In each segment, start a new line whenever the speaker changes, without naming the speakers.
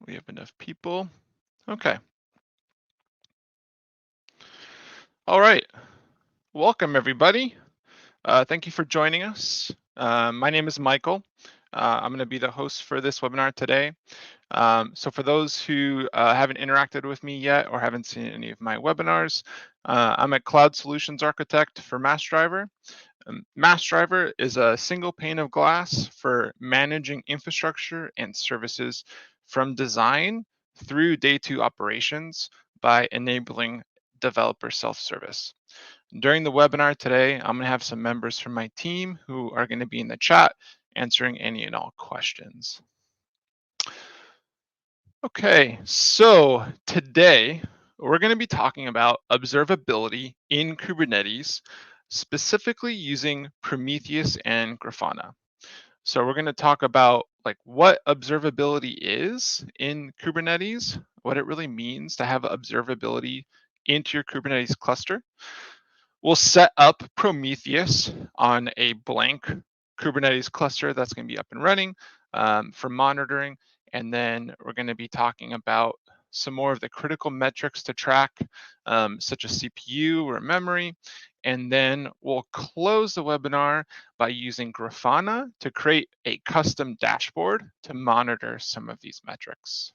We have enough people. Okay. All right. Welcome, everybody. Thank you for joining us. My name is Michael. I'm going to be the host for this webinar today. So for those who haven't interacted with me yet or haven't seen any of my webinars, I'm a cloud solutions architect for MassDriver. MassDriver is a single pane of glass for managing infrastructure and services from design through day two operations by enabling developer self-service. During the webinar today, I'm going to have some members from my team who are going to be in the chat answering any and all questions. Okay, so today we're going to be talking about observability in Kubernetes, specifically using Prometheus and Grafana. So we're going to talk about like what observability is in Kubernetes, what it really means to have observability into your Kubernetes cluster. We'll set up Prometheus on a blank Kubernetes cluster that's going to be up and running for monitoring. And then we're going to be talking about some more of the critical metrics to track, such as CPU or memory. And then we'll close the webinar by using Grafana to create a custom dashboard to monitor some of these metrics.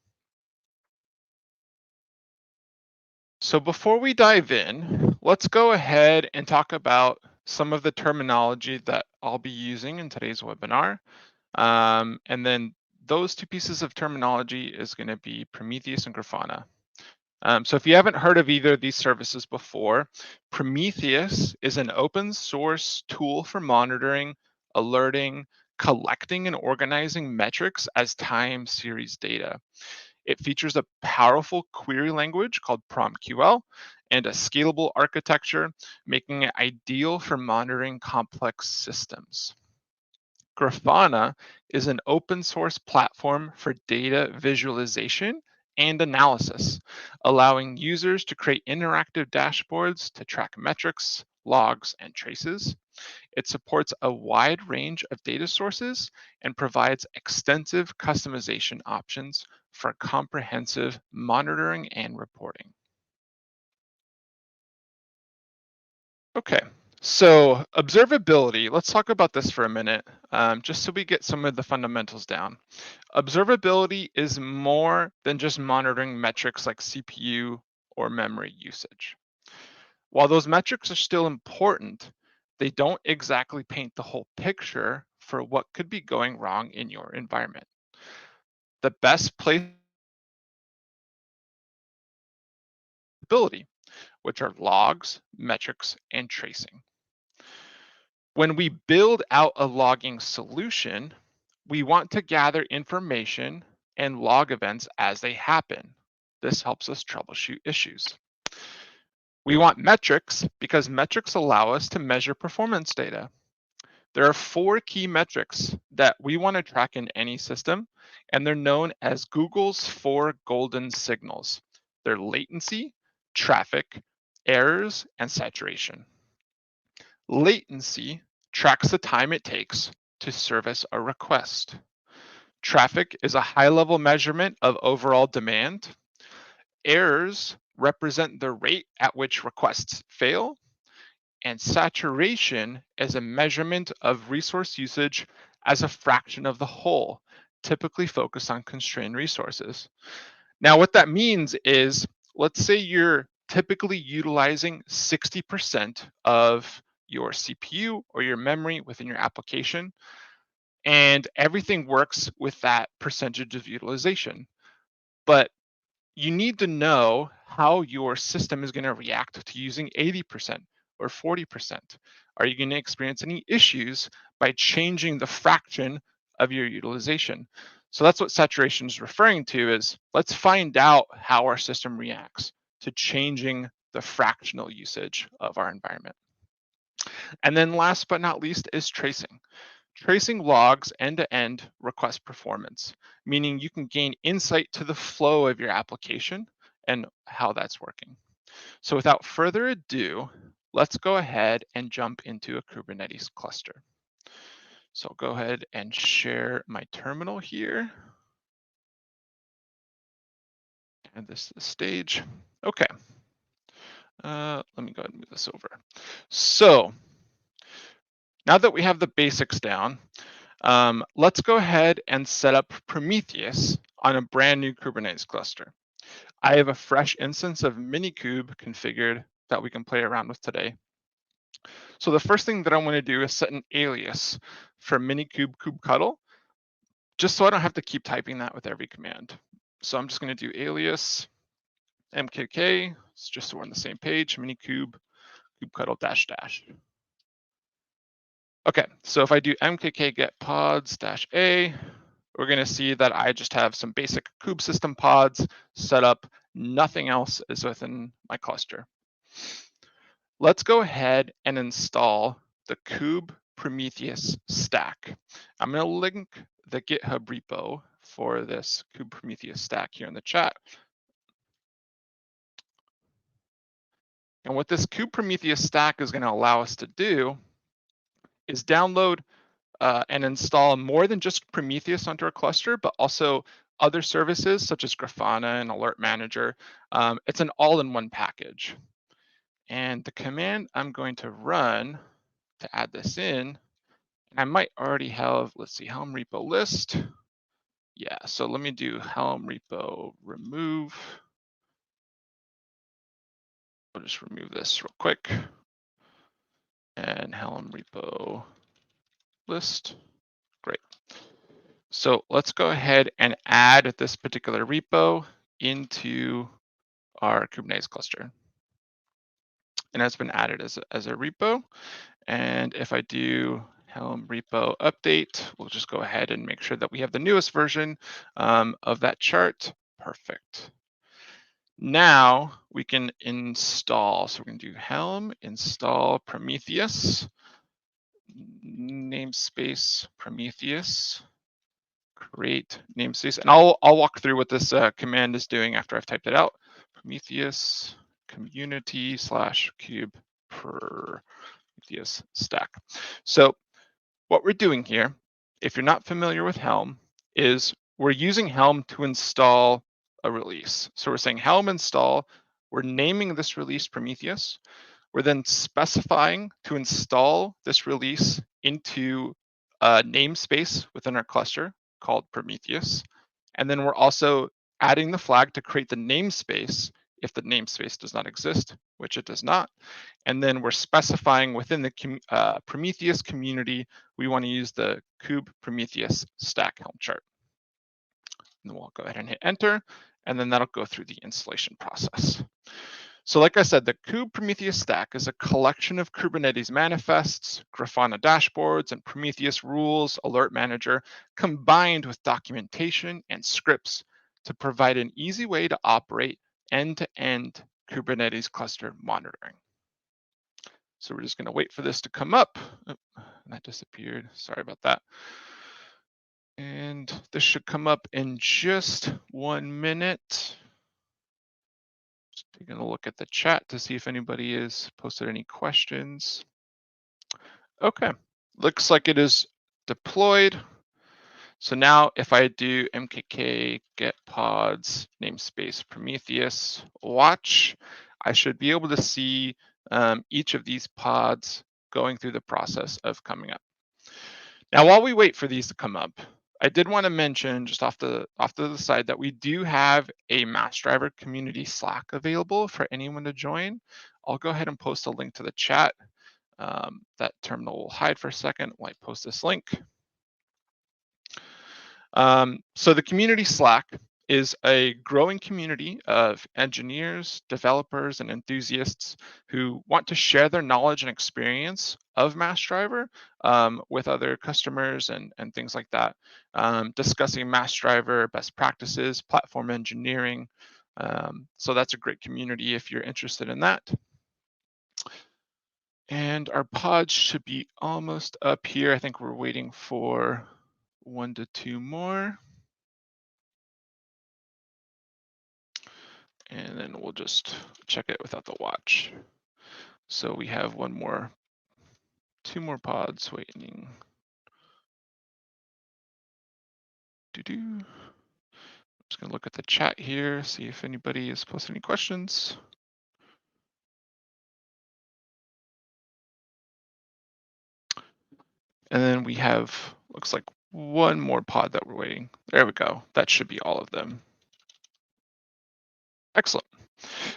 So before we dive in, let's go ahead and talk about some of the terminology that I'll be using in today's webinar. And then those two pieces of terminology is going to be Prometheus and Grafana. So if you haven't heard of either of these services before, Prometheus is an open source tool for monitoring, alerting, collecting, and organizing metrics as time series data. It features a powerful query language called PromQL and a scalable architecture, making it ideal for monitoring complex systems. Grafana is an open source platform for data visualization and analysis, allowing users to create interactive dashboards to track metrics, logs, and traces. It supports a wide range of data sources and provides extensive customization options for comprehensive monitoring and reporting. Okay, so observability, let's talk about this for a minute, just so we get some of the fundamentals down. Observability is more than just monitoring metrics like CPU or memory usage. While those metrics are still important, they don't exactly paint the whole picture for what could be going wrong in your environment. The best place ability, which are logs, metrics, and tracing. When we build out a logging solution, we want to gather information and log events as they happen. This helps us troubleshoot issues. We want metrics because metrics allow us to measure performance data. There are four key metrics that we want to track in any system, and they're known as Google's four golden signals. They're latency, traffic, errors, and saturation. Latency tracks the time it takes to service a request. Traffic is a high-level measurement of overall demand. Errors represent the rate at which requests fail, and saturation is a measurement of resource usage as a fraction of the whole, typically focused on constrained resources. Now, what that means is, let's say you're typically utilizing 60% of your CPU or your memory within your application, and everything works with that percentage of utilization. But you need to know how your system is going to react to using 80% or 40%. Are you going to experience any issues by changing the fraction of your utilization? So that's what saturation is referring to is let's find out how our system reacts to changing the fractional usage of our environment. And then last but not least is tracing. Tracing logs end-to-end request performance, meaning you can gain insight to the flow of your application and how that's working. So without further ado, let's go ahead and jump into a Kubernetes cluster. So I'll go ahead and share my terminal here. Add this to the stage. Okay. Let me go ahead and move this over. So now that we have the basics down, let's go ahead and set up Prometheus on a brand new Kubernetes cluster. I have a fresh instance of Minikube configured that we can play around with today. So the first thing that I want to do is set an alias for Minikube kubectl, just so I don't have to keep typing that with every command. So I'm just going to do alias mkk, it's just so we're on the same page, Minikube kubectl dash dash. Okay, so if I do mkk get pods dash a, we're going to see that I just have some basic kube system pods set up. Nothing else is within my cluster. Let's go ahead and install the kube Prometheus stack. I'm going to link the GitHub repo for this kube Prometheus stack here in the chat. And what this kube Prometheus stack is going to allow us to do is download and install more than just Prometheus onto our cluster, but also other services such as Grafana and Alert Manager. It's an all-in-one package. And the command I'm going to run to add this in, and I might already have, let's see, Helm repo list. Yeah, so let me do Helm repo remove. I'll just remove this real quick. And Helm repo list. Great. So let's go ahead and add this particular repo into our Kubernetes cluster. And it's been added as a repo. And if I do Helm repo update, we'll just go ahead and make sure that we have the newest version of that chart. Perfect. Now we can install. So we're going to do Helm install Prometheus, namespace Prometheus, create namespace, and I'll walk through what this command is doing after I've typed it out. Prometheus community / kube Prometheus stack. So what we're doing here, if you're not familiar with Helm, is we're using Helm to install a release. So we're saying Helm install, we're naming this release Prometheus. We're then specifying to install this release into a namespace within our cluster called Prometheus. And then we're also adding the flag to create the namespace if the namespace does not exist, which it does not. And then we're specifying within the Prometheus community, we want to use the kube Prometheus stack Helm chart. And then we'll go ahead and hit enter, and then that'll go through the installation process. So like I said, the kube Prometheus stack is a collection of Kubernetes manifests, Grafana dashboards, and Prometheus rules, Alert Manager, combined with documentation and scripts to provide an easy way to operate end-to-end Kubernetes cluster monitoring. So we're just going to wait for this to come up. Oh, that disappeared. Sorry about that. And this should come up in just 1 minute. Just taking a look at the chat to see if anybody has posted any questions. Okay, looks like it is deployed. So now if I do mkk get pods namespace Prometheus watch, I should be able to see each of these pods going through the process of coming up. Now, while we wait for these to come up, I did want to mention just off to the side that we do have a Massdriver community Slack available for anyone to join. I'll go ahead and post a link to the chat. That terminal will hide for a second while I post this link. So the community Slack is a growing community of engineers, developers, and enthusiasts who want to share their knowledge and experience of Massdriver with other customers and things like that, discussing Massdriver best practices, platform engineering. So that's a great community if you're interested in that. And our pods should be almost up here. I think we're waiting for 1 to 2 more. And then we'll just check it without the watch. So we have 2 more pods waiting. Just gonna look at the chat here, see if anybody is posting any questions. And then we have, looks like one more pod that we're waiting. There we go. That should be all of them. Excellent.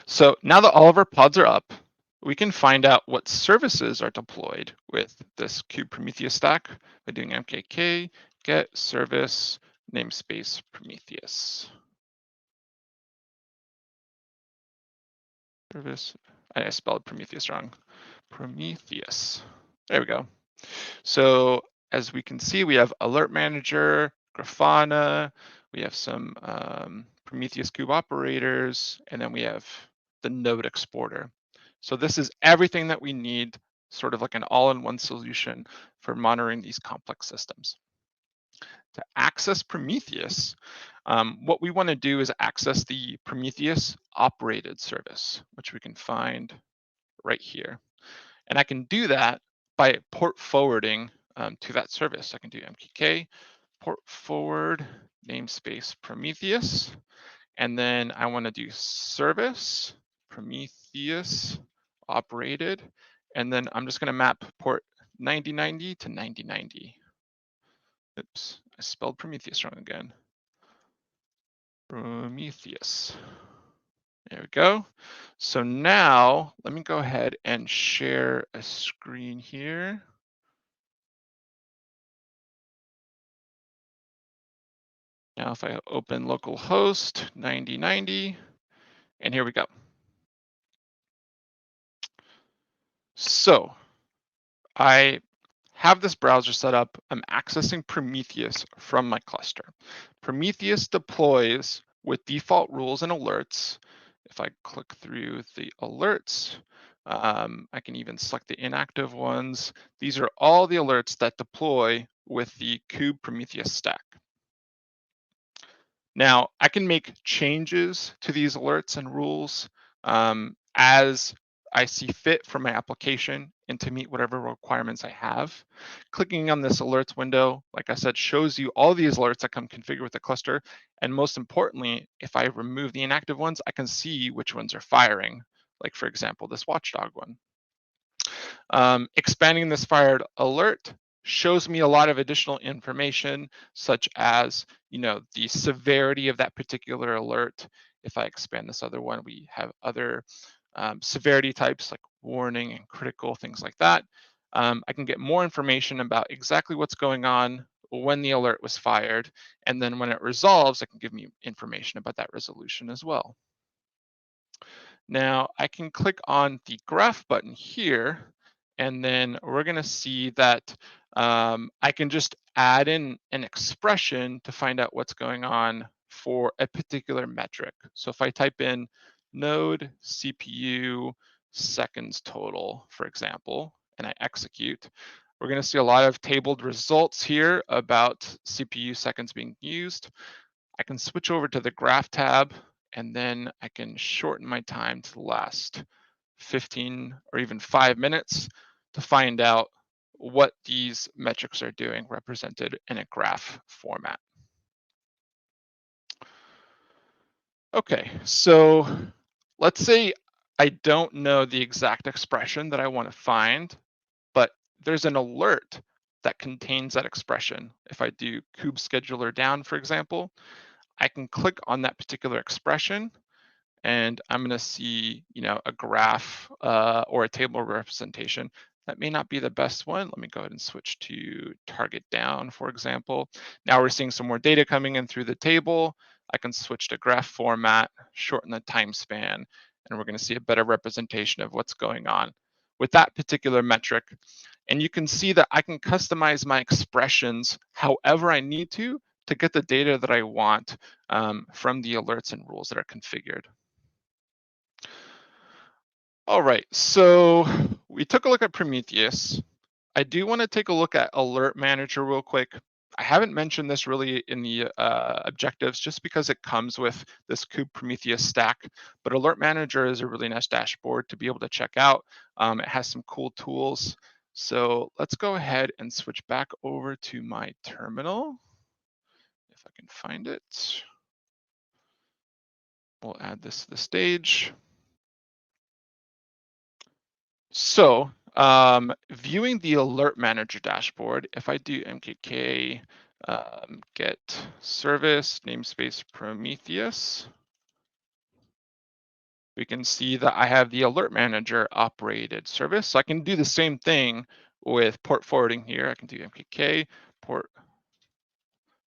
So now that all of our pods are up, we can find out what services are deployed with this Prometheus stack by doing mkk get service namespace Prometheus. Service, I spelled Prometheus wrong. Prometheus. There we go. So as we can see, we have Alert Manager, Grafana, we have some Prometheus kube operators, and then we have the node exporter. So this is everything that we need, sort of like an all-in-one solution for monitoring these complex systems. To access Prometheus, what we want to do is access the Prometheus operated service, which we can find right here. And I can do that by port forwarding to that service. I can do mkk port forward namespace Prometheus, and then I want to do service Prometheus operated, and then I'm just going to map port 9090 to 9090. Oops, I spelled Prometheus wrong again. Prometheus. There we go. So now let me go ahead and share a screen here. Now if I open localhost 9090, and here we go. So I have this browser set up. I'm accessing Prometheus from my cluster. Prometheus deploys with default rules and alerts. If I click through the alerts, I can even select the inactive ones. These are all the alerts that deploy with the Prometheus stack. Now, I can make changes to these alerts and rules as I see fit for my application and to meet whatever requirements I have. Clicking on this alerts window, like I said, shows you all these alerts that come configured with the cluster. And most importantly, if I remove the inactive ones, I can see which ones are firing. Like for example, this watchdog one. Expanding this fired alert shows me a lot of additional information, such as, the severity of that particular alert. If I expand this other one, we have other severity types like warning and critical, things like that. I can get more information about exactly what's going on when the alert was fired. And then when it resolves, it can give me information about that resolution as well. Now I can click on the graph button here, and then we're gonna see that I can just add in an expression to find out what's going on for a particular metric. So if I type in node CPU seconds total, for example, and I execute, we're gonna see a lot of tabled results here about CPU seconds being used. I can switch over to the graph tab, and then I can shorten my time to the last 15 or even 5 minutes to find out what these metrics are doing represented in a graph format. Okay, so let's say I don't know the exact expression that I want to find, but there's an alert that contains that expression. If I do kube scheduler down, for example, I can click on that particular expression, and I'm going to see, a graph or a table representation. That may not be the best one. Let me go ahead and switch to target down, for example. Now we're seeing some more data coming in through the table. I can switch to graph format, shorten the time span, and we're going to see a better representation of what's going on with that particular metric. And you can see that I can customize my expressions however I need to get the data that I want from the alerts and rules that are configured. All right, so we took a look at Prometheus. I do want to take a look at Alert Manager real quick. I haven't mentioned this really in the objectives just because it comes with this Prometheus stack, but Alert Manager is a really nice dashboard to be able to check out. It has some cool tools. So let's go ahead and switch back over to my terminal, if I can find it. We'll add this to the stage. So viewing the alert manager dashboard, if I do mkk get service namespace Prometheus, we can see that I have the alert manager operated service. So I can do the same thing with port forwarding here. I can do mkk port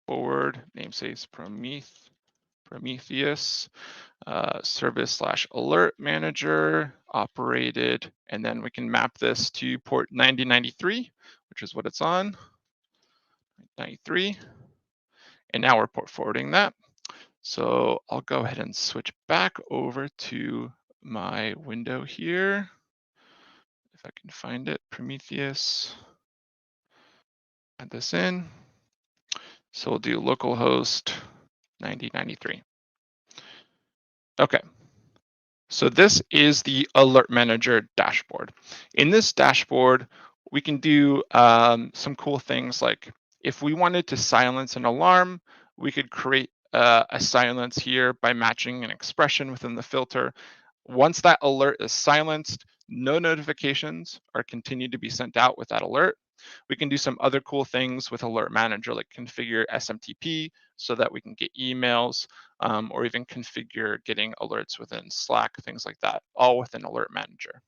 forward namespace Prometheus service/alert manager operated, and then we can map this to port 9093, which is what it's on, 93. And now we're port forwarding that. So I'll go ahead and switch back over to my window here. If I can find it, Prometheus, add this in. So we'll do localhost 9093. Okay. So this is the Alert Manager dashboard. In this dashboard, we can do some cool things like if we wanted to silence an alarm, we could create a silence here by matching an expression within the filter. Once that alert is silenced, no notifications are continued to be sent out with that alert. We can do some other cool things with Alert Manager, like configure SMTP so that we can get emails, or even configure getting alerts within Slack, things like that, all within Alert Manager.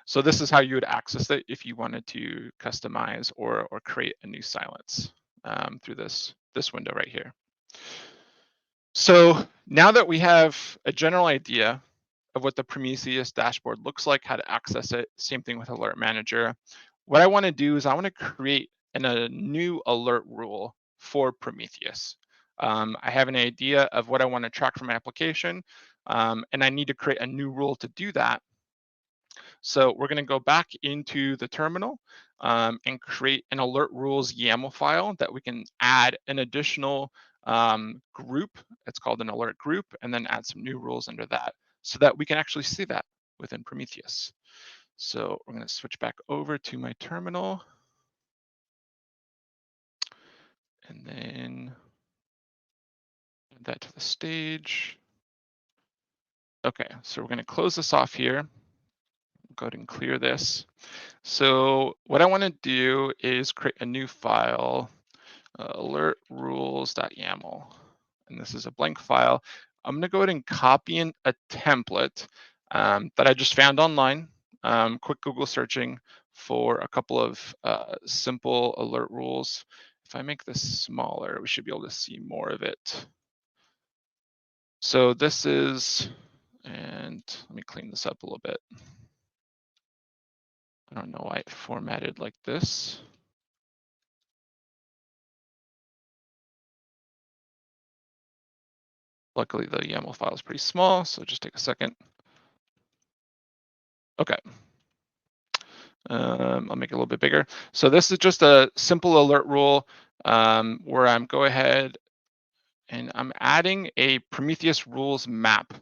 So this is how you would access it if you wanted to customize or create a new silence through this window right here. So now that we have a general idea of what the Prometheus dashboard looks like, how to access it, same thing with Alert Manager, what I want to do is I want to create a new alert rule for Prometheus. I have an idea of what I want to track from my application, and I need to create a new rule to do that. So we're going to go back into the terminal and create an alert rules YAML file that we can add an additional group. It's called an alert group, and then add some new rules under that so that we can actually see that within Prometheus. So we're going to switch back over to my terminal. And then add that to the stage. Okay, so we're going to close this off here. Go ahead and clear this. So what I want to do is create a new file, alert rules.yaml. And this is a blank file. I'm going to go ahead and copy in a template that I just found online. Quick Google searching for a couple of simple alert rules. If I make this smaller, we should be able to see more of it. So this is, and let me clean this up a little bit. I don't know why it formatted like this. Luckily, the YAML file is pretty small, so just take a second. Okay. I'll make it a little bit bigger. So this is just a simple alert rule where I'm go ahead and I'm adding a Prometheus rules map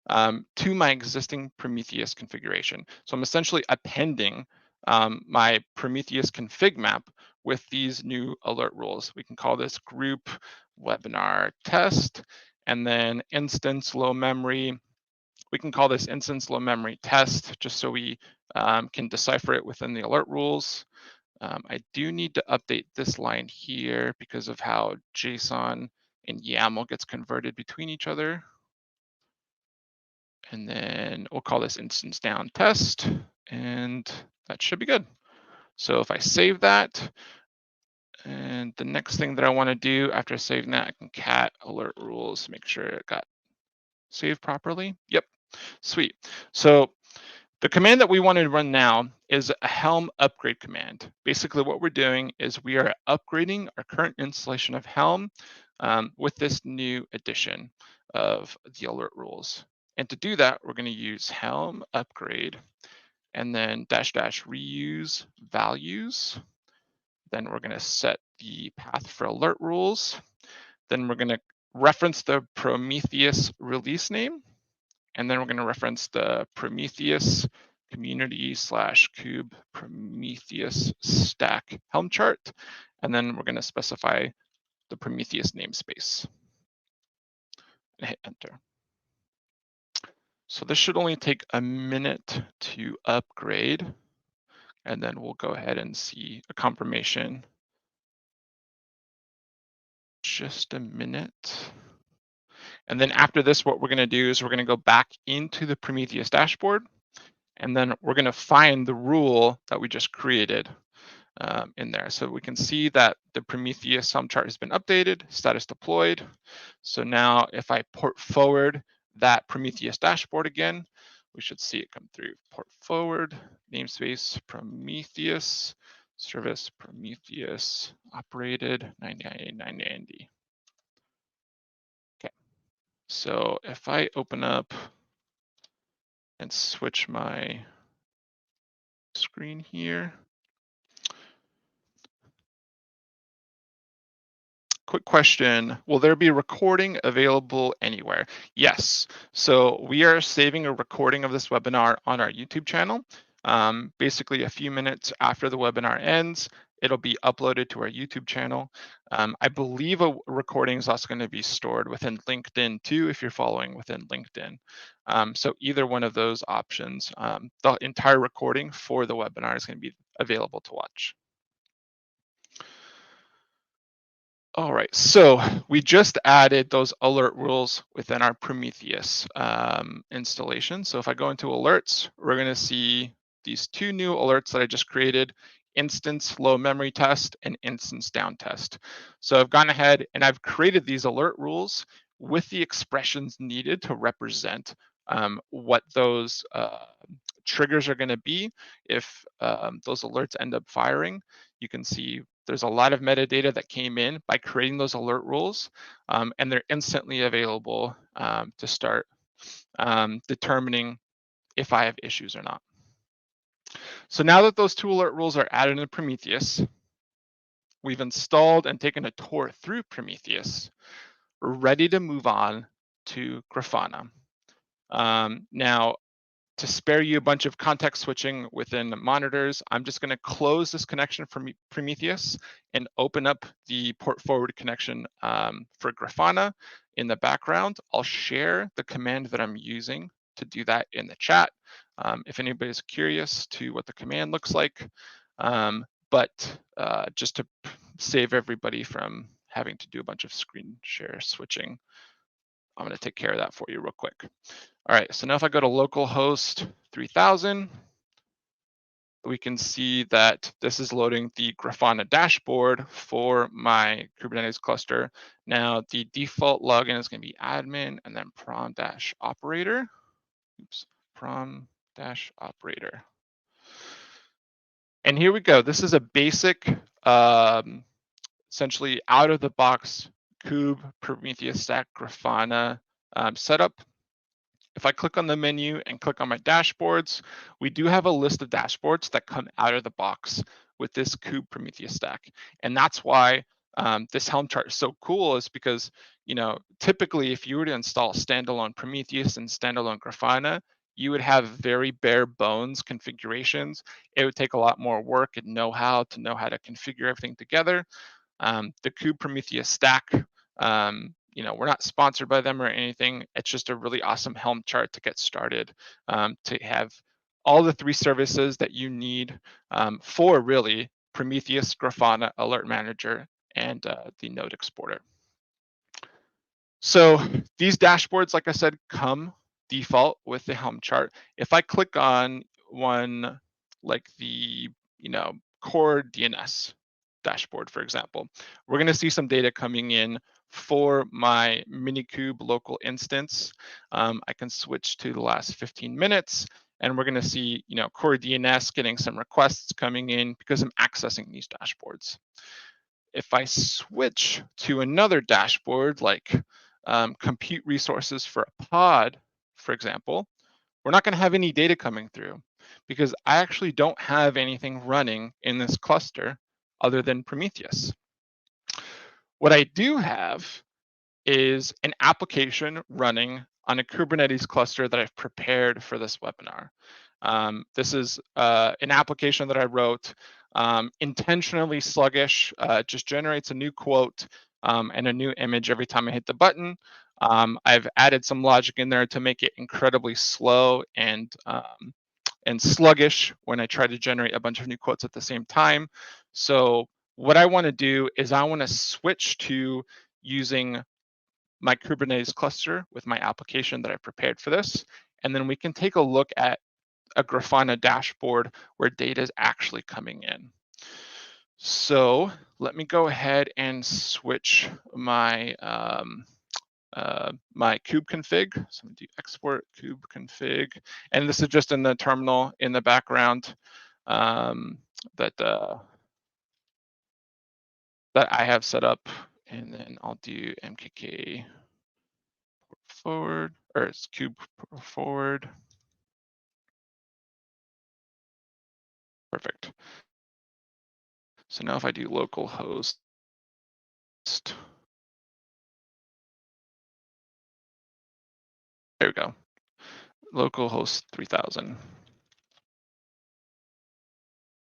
to my existing Prometheus configuration. So I'm essentially appending my Prometheus config map with these new alert rules. We can call this group webinar test, and then instance low memory. We can call this instance low memory test just so we can decipher it within the alert rules. I do need to update this line here because of how JSON and YAML gets converted between each other. And then we'll call this instance down test, and that should be good. So if I save that, and the next thing that I want to do after saving that, I can cat alert rules to make sure it got saved properly. Yep, sweet. So the command that we want to run now is a Helm upgrade command. Basically what we're doing is we are upgrading our current installation of Helm with this new addition of the alert rules. And to do that, we're going to use Helm upgrade and then -- reuse values. Then we're going to set the path for alert rules. Then we're going to reference the Prometheus release name. And then we're going to reference the Prometheus community/kube Prometheus stack Helm chart. And then we're going to specify the Prometheus namespace. and hit enter. So this should only take a minute to upgrade, and then we'll go ahead and see a confirmation. Just a minute. And then after this, what we're gonna do is we're gonna go back into the Prometheus dashboard, and then we're gonna find the rule that we just created in there. So we can see that the Prometheus Helm chart has been updated, status deployed. So now if I port forward that Prometheus dashboard again, we should see it come through. Port forward, namespace, Prometheus, service Prometheus, operated 990. Okay, so if I open up and switch my screen here, quick question, will there be a recording available anywhere? Yes, so we are saving a recording of this webinar on our YouTube channel. Basically a few minutes after the webinar ends, it'll be uploaded to our YouTube channel. I believe a recording is also going to be stored within LinkedIn too, if you're following within LinkedIn. So either one of those options, the entire recording for the webinar is going to be available to watch. All right, so we just added those alert rules within our Prometheus installation. So if I go into alerts, we're gonna see these two new alerts that I just created, instance low memory test and instance down test. So I've gone ahead and I've created these alert rules with the expressions needed to represent what those triggers are gonna be if those alerts end up firing. You can see there's a lot of metadata that came in by creating those alert rules, and they're instantly available to start determining if I have issues or not. So now that those two alert rules are added in Prometheus, we've installed and taken a tour through Prometheus, we're ready to move on to Grafana. Now, to spare you a bunch of context switching within monitors, I'm just going to close this connection from Prometheus and open up the port forward connection for Grafana in the background. I'll share the command that I'm using to do that in the chat if anybody's curious to what the command looks like. But just to save everybody from having to do a bunch of screen share switching, I'm going to take care of that for you real quick. All right, so now if I go to localhost 3000, we can see that this is loading the Grafana dashboard for my Kubernetes cluster. Now the default login is going to be admin and then prom-operator. Oops, prom-operator. And here we go. This is a basic, essentially out of the box Kube Prometheus Stack Grafana setup. If I click on the menu and click on my dashboards, we do have a list of dashboards that come out of the box with this Kube Prometheus stack. And that's why this Helm chart is so cool, is because, you know, typically if you were to install standalone Prometheus and standalone Grafana, you would have very bare bones configurations. It would take a lot more work and know-how to know how to configure everything together. The Kube Prometheus stack, you know, we're not sponsored by them or anything. It's just a really awesome Helm chart to get started, to have all the three services that you need for really Prometheus, Grafana, Alert Manager, and the Node Exporter. So these dashboards, like I said, come default with the Helm chart. If I click on one like the, you know, core DNS dashboard, for example, we're going to see some data coming in for my Minikube local instance. I can switch to the last 15 minutes and we're going to see, you know, core DNS getting some requests coming in because I'm accessing these dashboards. If I switch to another dashboard, like compute resources for a pod, for example, we're not going to have any data coming through because I actually don't have anything running in this cluster other than Prometheus. What I do have is an application running on a Kubernetes cluster that I've prepared for this webinar. This is an application that I wrote, intentionally sluggish, just generates a new quote and a new image every time I hit the button. I've added some logic in there to make it incredibly slow and sluggish when I try to generate a bunch of new quotes at the same time. So what I want to do is I want to switch to using my Kubernetes cluster with my application that I prepared for this. And then we can take a look at a Grafana dashboard where data is actually coming in. So let me go ahead and switch my kube config. So I'm gonna do export kube config, and this is just in the terminal in the background um, that that I have set up, and then I'll do mkk forward, or it's kube forward. Perfect. So now if I do localhost, there we go, localhost 3000.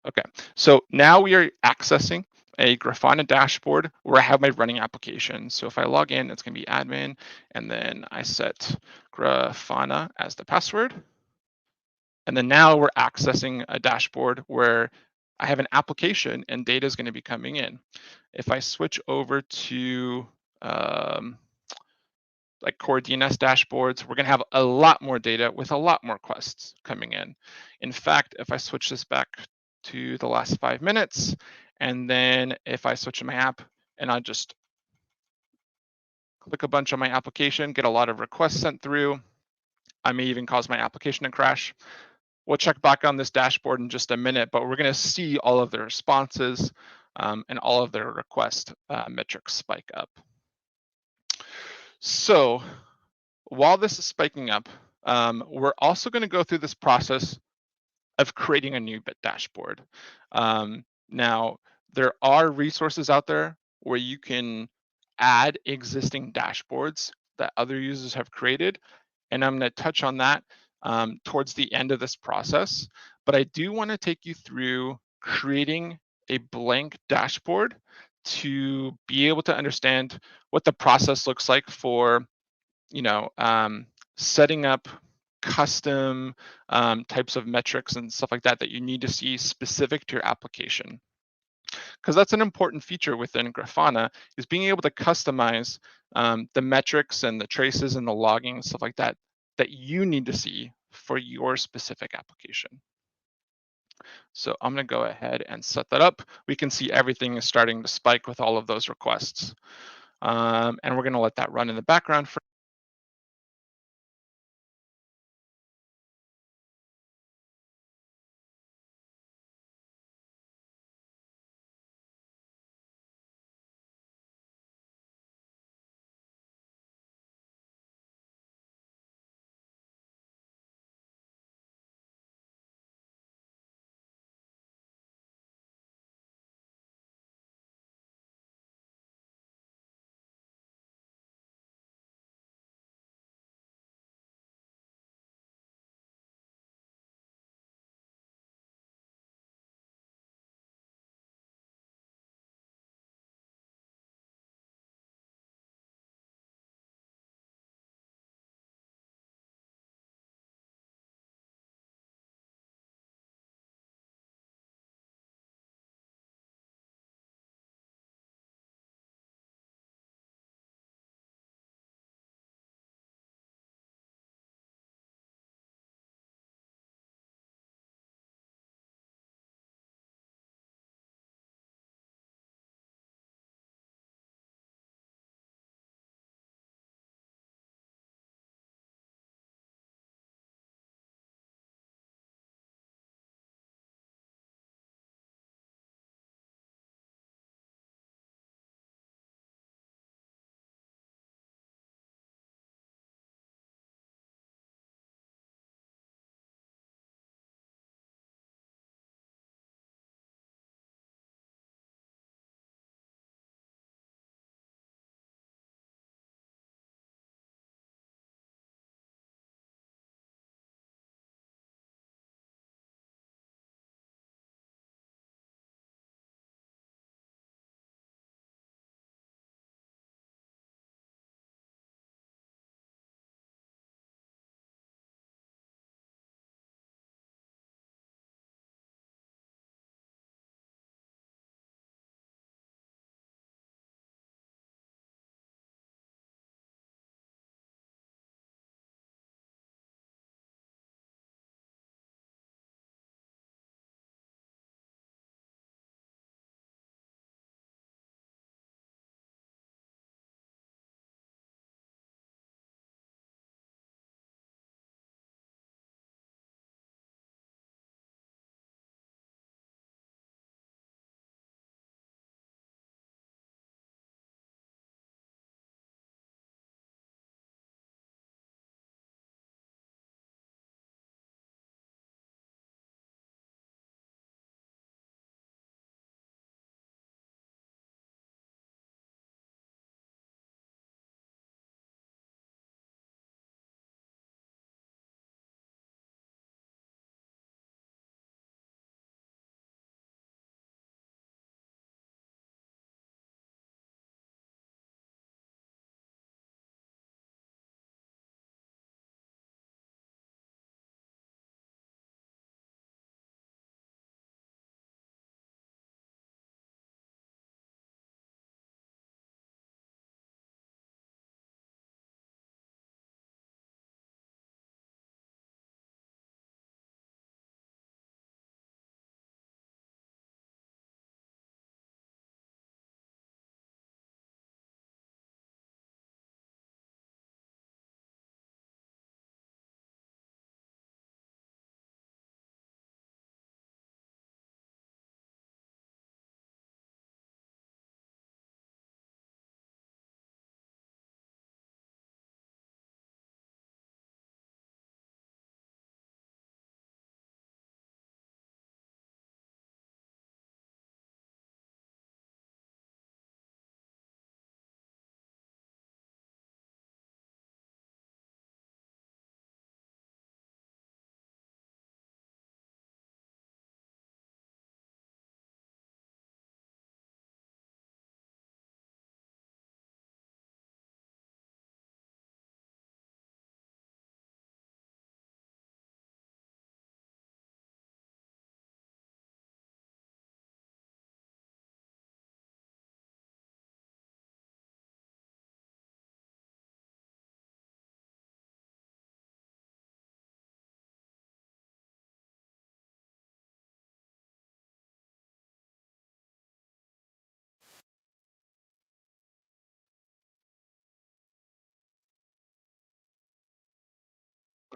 Okay, so now we are accessing a Grafana dashboard where I have my running application. So if I log in, it's going to be admin, and then I set Grafana as the password. And then now we're accessing a dashboard where I have an application and data is going to be coming in. If I switch over to like core DNS dashboards, we're going to have a lot more data with a lot more quests coming in. In fact, if I switch this back to the last 5 minutes, and then if I switch to my app and I just click a bunch on my application, get a lot of requests sent through, I may even cause my application to crash. We'll check back on this dashboard in just a minute, but we're going to see all of their responses and all of their request metrics spike up. So while this is spiking up, we're also going to go through this process of creating a new bit dashboard. Now, there are resources out there where you can add existing dashboards that other users have created, and I'm going to touch on that towards the end of this process. But I do want to take you through creating a blank dashboard to be able to understand what the process looks like for setting up custom types of metrics and stuff like that that you need to see specific to your application. Because that's an important feature within Grafana is being able to customize the metrics and the traces and the logging and stuff like that that you need to see for your specific application. So I'm going to go ahead and set that up. We can see everything is starting to spike with all of those requests. And we're going to let that run in the background for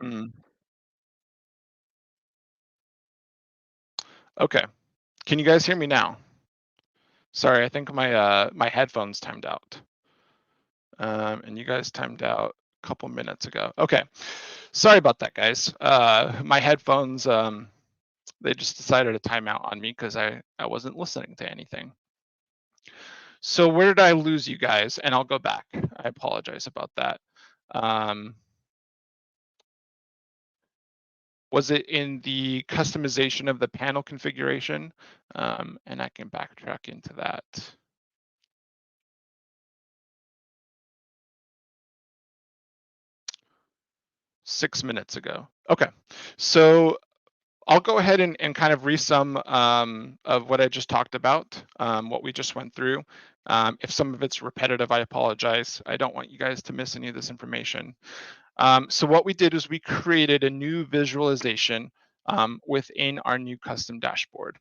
Mm, okay. Can you guys hear me now? Sorry, I think my headphones timed out. And you guys timed out a couple minutes ago. Okay. Sorry about that, guys. My headphones they just decided to time out on me because I wasn't listening to anything. So where did I lose you guys? And I'll go back. I apologize about that. Um, was it in the customization of the panel configuration? And I can backtrack into that. 6 minutes ago. Okay. So I'll go ahead and kind of resum of what I just talked about, what we just went through. If some of it's repetitive, I apologize. I don't want you guys to miss any of this information. So what we did is we created a new visualization within our new custom dashboard.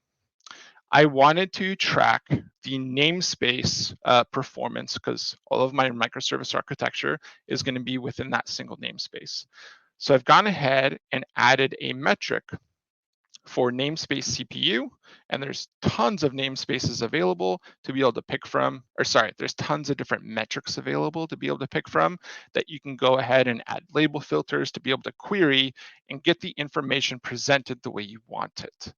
I wanted to track the namespace performance because all of my microservice architecture is going to be within that single namespace. So I've gone ahead and added a metric for namespace CPU, and there's tons of namespaces available to be able to pick from, or sorry, there's tons of different metrics available to be able to pick from that you can go ahead and add label filters to be able to query and get the information presented the way you want it.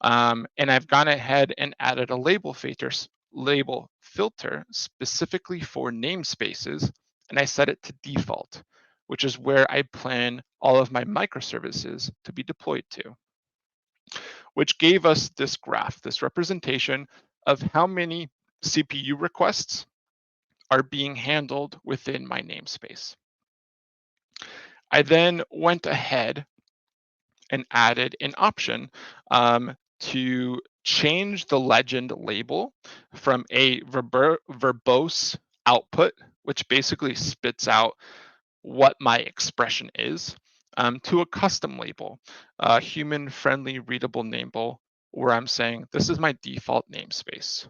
And I've gone ahead and added a label filter specifically for namespaces, and I set it to default, which is where I plan all of my microservices to be deployed to, which gave us this graph, this representation of how many CPU requests are being handled within my namespace. I then went ahead and added an option to change the legend label from a verbose output, which basically spits out what my expression is, to a custom label, a human friendly readable label, where I'm saying this is my default namespace.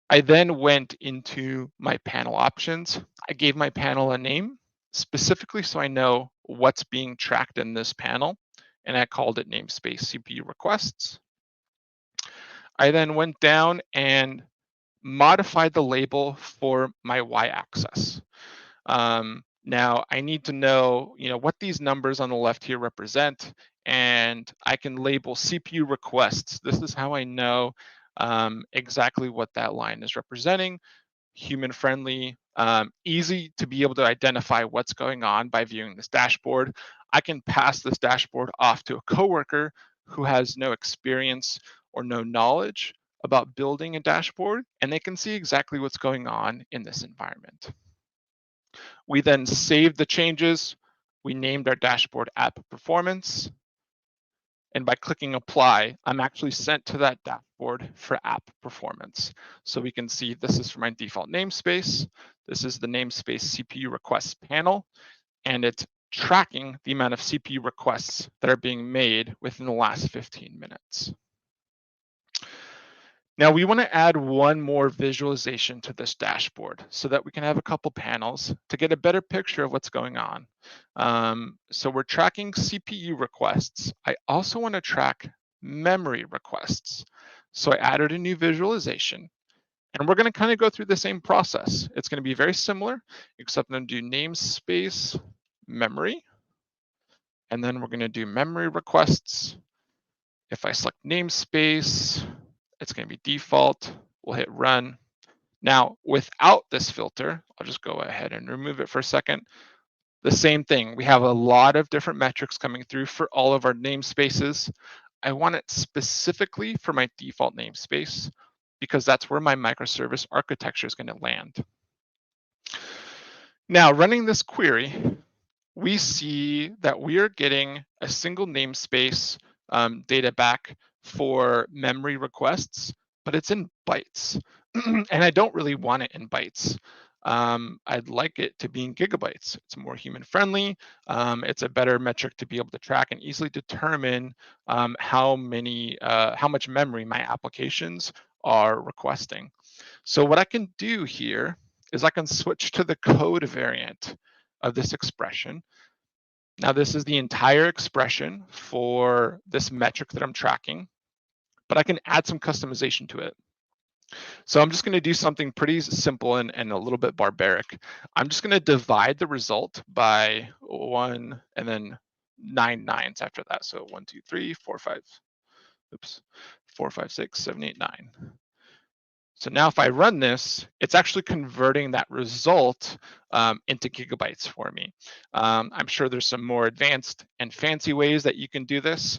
I then went into my panel options. I gave my panel a name specifically so I know what's being tracked in this panel, and I called it namespace CPU requests. I then went down and modified the label for my y-axis. Now I need to know, what these numbers on the left here represent, and I can label CPU requests. This is how I know exactly what that line is representing. Human friendly, easy to be able to identify what's going on by viewing this dashboard. I can pass this dashboard off to a coworker who has no experience or no knowledge about building a dashboard, and they can see exactly what's going on in this environment. We then saved the changes. We named our dashboard app performance. And by clicking apply, I'm actually sent to that dashboard for app performance. So we can see this is for my default namespace. This is the namespace CPU requests panel, and it's tracking the amount of CPU requests that are being made within the last 15 minutes. Now we want to add one more visualization to this dashboard so that we can have a couple panels to get a better picture of what's going on. So we're tracking CPU requests. I also want to track memory requests. So I added a new visualization, and we're going to kind of go through the same process. It's going to be very similar, except I'm going to do namespace memory, and then we're going to do memory requests. If I select namespace, it's going to be default. We'll hit run. Now, without this filter, I'll just go ahead and remove it for a second. The same thing. We have a lot of different metrics coming through for all of our namespaces. I want it specifically for my default namespace because that's where my microservice architecture is going to land. Now, running this query, we see that we are getting a single namespace data back for memory requests, but it's in bytes. And I don't really want it in bytes. I'd like it to be in gigabytes. It's more human friendly. It's a better metric to be able to track and easily determine how much memory my applications are requesting. So what I can do here is I can switch to the code variant of this expression. Now, this is the entire expression for this metric that I'm tracking, but I can add some customization to it. So I'm just going to do something pretty simple and a little bit barbaric. I'm just going to divide the result by 1 and then 9 nines after that. So 1, 2, 3, 4, 5, oops, 4, 5, 6, 7, 8, 9. So now if I run this, it's actually converting that result into gigabytes for me. I'm sure there's some more advanced and fancy ways that you can do this,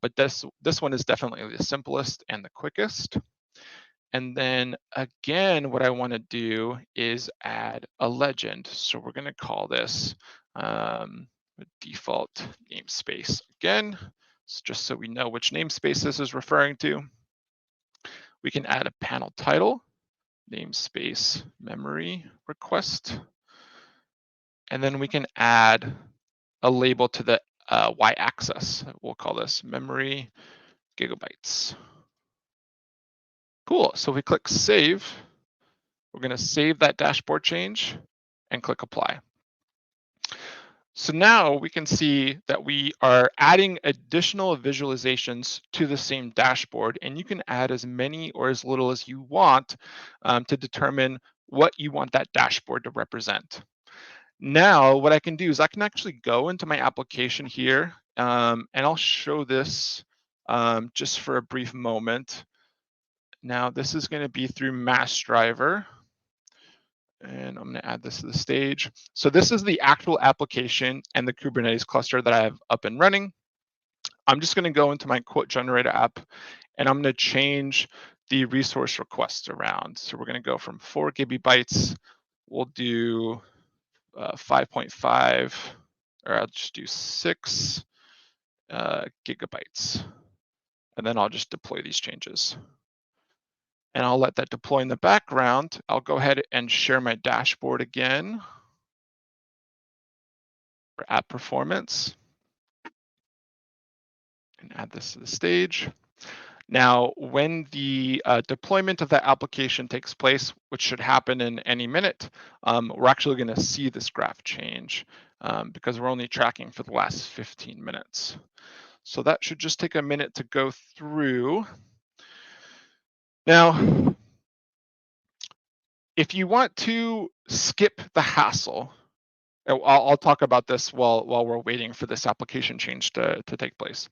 but this one is definitely the simplest and the quickest. And then again, what I want to do is add a legend. So we're going to call this default namespace again, just so we know which namespace this is referring to. We can add a panel title, namespace memory request. And then we can add a label to the y-axis. We'll call this memory gigabytes. Cool, so if we click save, we're gonna save that dashboard change and click apply. So now we can see that we are adding additional visualizations to the same dashboard, and you can add as many or as little as you want to determine what you want that dashboard to represent. Now, what I can do is I can actually go into my application here, and I'll show this just for a brief moment. Now, this is going to be through Mass Driver, and I'm going to add this to the stage. So this is the actual application and the Kubernetes cluster that I have up and running. I'm just going to go into my quote generator app, and I'm going to change the resource requests around. So we're going to go from 4 gigabytes. We'll do 5.5, or I'll just do 6 gigabytes. And then I'll just deploy these changes. And I'll let that deploy in the background. I'll go ahead and share my dashboard again for app performance and add this to the stage. Now, when the deployment of that application takes place, which should happen in any minute, we're actually going to see this graph change because we're only tracking for the last 15 minutes. So that should just take a minute to go through. Now, if you want to skip the hassle, I'll talk about this while we're waiting for this application change to take place.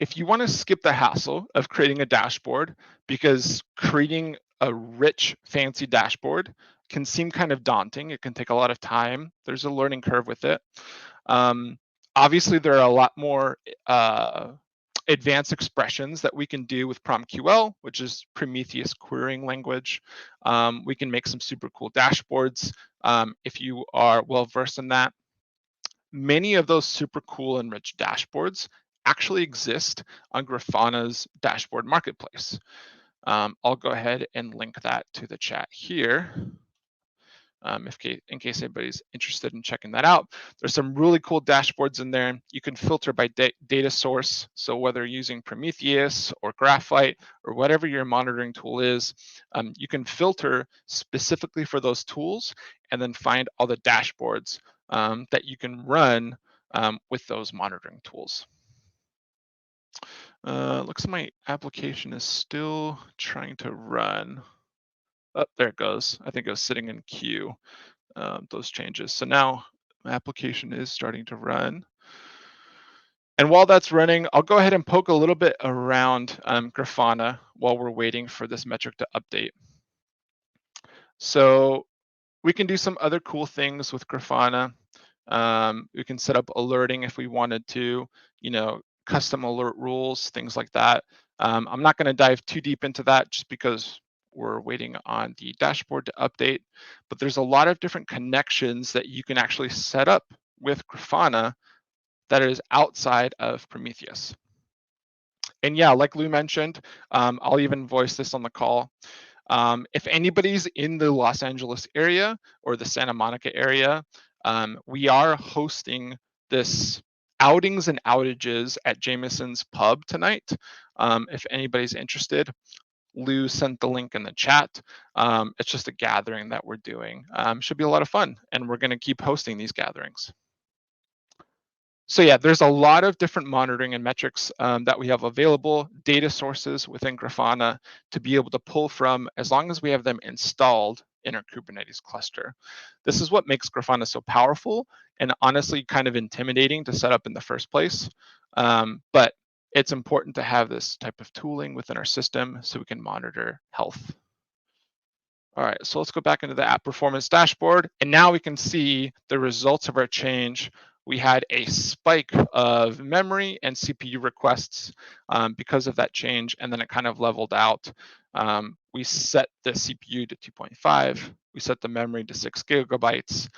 If you want to skip the hassle of creating a dashboard, because creating a rich, fancy dashboard can seem kind of daunting, it can take a lot of time. There's a learning curve with it. Obviously, there are a lot more advanced expressions that we can do with PromQL, which is Prometheus querying language. We can make some super cool dashboards if you are well versed in that. Many of those super cool and rich dashboards actually exist on Grafana's dashboard marketplace. I'll go ahead and link that to the chat here. In case anybody's interested in checking that out. There's some really cool dashboards in there. You can filter by data source. So whether you're using Prometheus or Graphite or whatever your monitoring tool is, you can filter specifically for those tools and then find all the dashboards that you can run with those monitoring tools. Looks like my application is still trying to run. Oh, there it goes. I think it was sitting in queue, those changes. So now my application is starting to run. And while that's running, I'll go ahead and poke a little bit around Grafana while we're waiting for this metric to update. So we can do some other cool things with Grafana. We can set up alerting if we wanted to, custom alert rules, things like that. I'm not going to dive too deep into that just because we're waiting on the dashboard to update, but there's a lot of different connections that you can actually set up with Grafana that is outside of Prometheus. And yeah, like Lou mentioned, I'll even voice this on the call. If anybody's in the Los Angeles area or the Santa Monica area, we are hosting this outings and outages at Jameson's Pub tonight. If anybody's interested, Lou sent the link in the chat. It's just a gathering that we're doing. Should be a lot of fun, and we're going to keep hosting these gatherings. So yeah, there's a lot of different monitoring and metrics that we have available, data sources within Grafana to be able to pull from as long as we have them installed in our Kubernetes cluster. This is what makes Grafana so powerful and honestly kind of intimidating to set up in the first place. But it's important to have this type of tooling within our system so we can monitor health. All right, so let's go back into the app performance dashboard. And now we can see the results of our change. We had a spike of memory and CPU requests because of that change, and then it kind of leveled out. We set the CPU to 2.5. We set the memory to 6 gigabytes.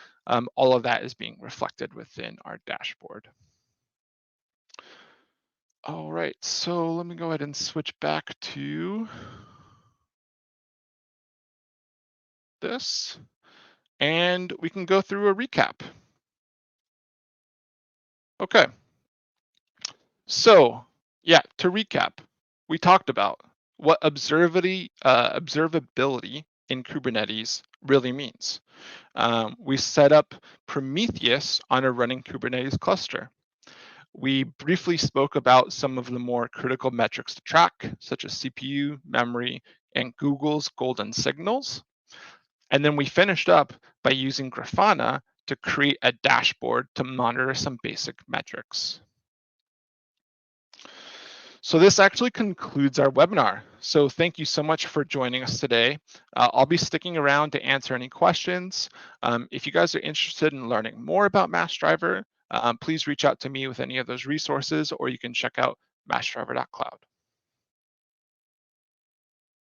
All of that is being reflected within our dashboard. All right, so let me go ahead and switch back to this, and we can go through a recap. Okay, so yeah, to recap, we talked about what observability in Kubernetes really means. We set up Prometheus on a running Kubernetes cluster. We briefly spoke about some of the more critical metrics to track, such as CPU, memory, and Google's golden signals. And then we finished up by using Grafana to create a dashboard to monitor some basic metrics. So this actually concludes our webinar. So thank you so much for joining us today. I'll be sticking around to answer any questions. If you guys are interested in learning more about MassDriver, please reach out to me with any of those resources, or you can check out massdriver.cloud.